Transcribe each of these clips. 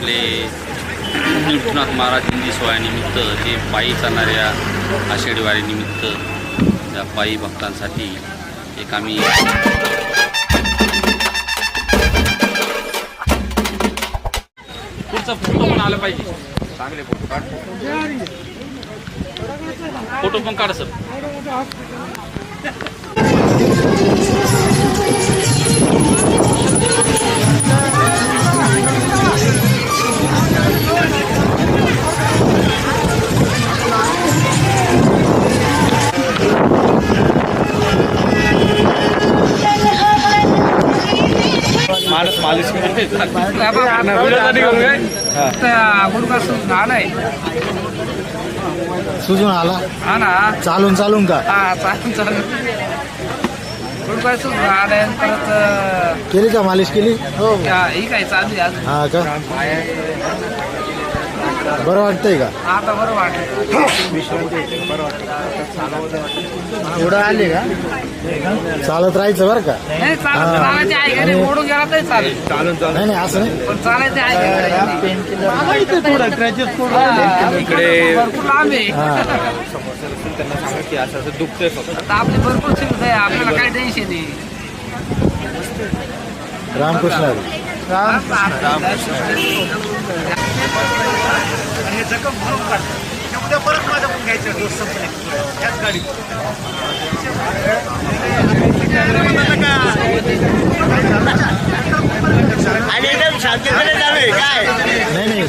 आपले निवृत्तीनाथ महाराज जयंती सोहळ्यानिमित्त ते पायी चालणाऱ्या आषाढी वारीनिमित्त त्या पायी भक्तांसाठी एक आम्ही पुढचा फोटो पण आला पाहिजे, चांगले फोटो काढ, फोटो पण काढ सर. मालिश सुजून आला हा ना, चालून का चालून गुडघासून आलाय. परत केली का मालिश केली? हो, ही काय चालू आहे. हा का, बरं वाटतंय का आता? बरं वाटत. एवढं आले का? चालत राहायचं बरं का. नाही चालायचे आहे, ओढून गेला तरी चालेल. नाही असं नाही, पण चालायचे आहे इकडे भरपूर लांब आहे. दुखतंय फक्त. आता आपली भरपूर सुविधा आहे, आपल्याला काही टेन्शन नाही. रामकृष्ण हरी. जखम भरून काढतो उद्या परत माझ्याकडून घ्यायचं डोस संपले त्याच गाडी. आणि एकदम शांततेने जावे काय नाही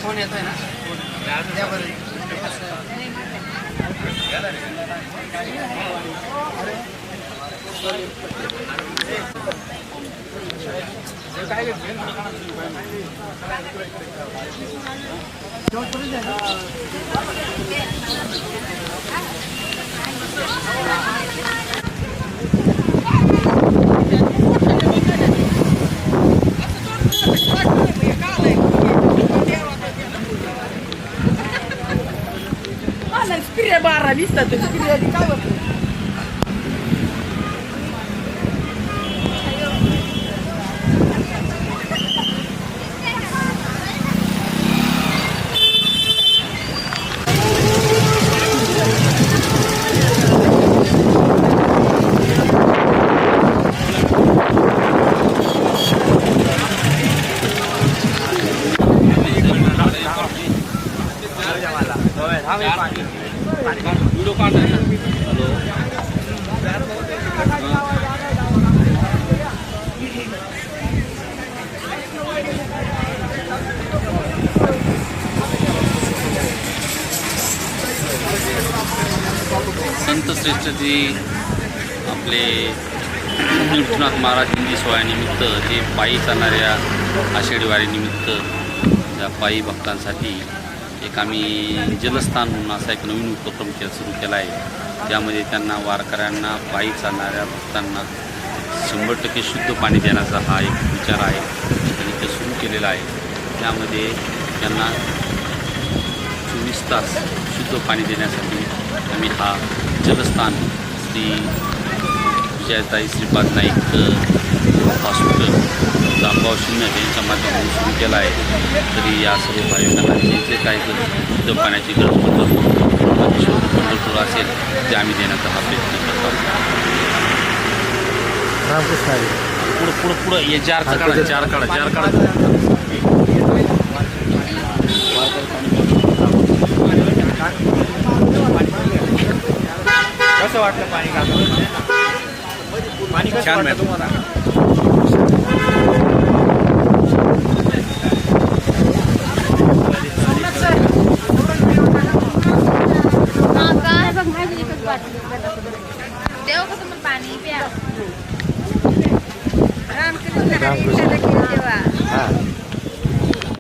फोन येतोय ना, Spire barra vista, spire di cavolo. Video काढताय ना. संत श्रेष्ठजी आपले निवृत्तीनाथ महाराज जयंती सोहळ्यानिमित्त ते पायी चालणाऱ्या आषाढी वारीनिमित्त त्या पायी भक्तांसाठी एक आम्ही जलस्थान म्हणून असा एक नवीन उपक्रम सुरू केला आहे. त्यामध्ये त्यांना वारकऱ्यांना पायी चालणाऱ्या भक्तांना 100% शुद्ध पाणी देण्याचा हा एक विचार आहे आणि ते सुरू केलेला आहे. त्यामध्ये त्यांना 24 तास शुद्ध पाणी देण्यासाठी आम्ही हा जलस्थान श्री विजयताई श्रीपाद नाईक हॉस्पिटल जामगाव शून्य यांच्या माध्यमातून सुरू केला आहे. तरी या सर्व भाविकांना जे काही शुद्ध पाण्याची गरज पंढरपूर असेल ते आम्ही देण्याचा हा प्रयत्न करतो. रामकृष्ण हरी. पुढं हे चार काढा. कसं वाटलं पाणी का? पाणी कसं छान वाटलं तुम्हाला? देव का तुम्हाला पाणी प्या. रामकृष्ण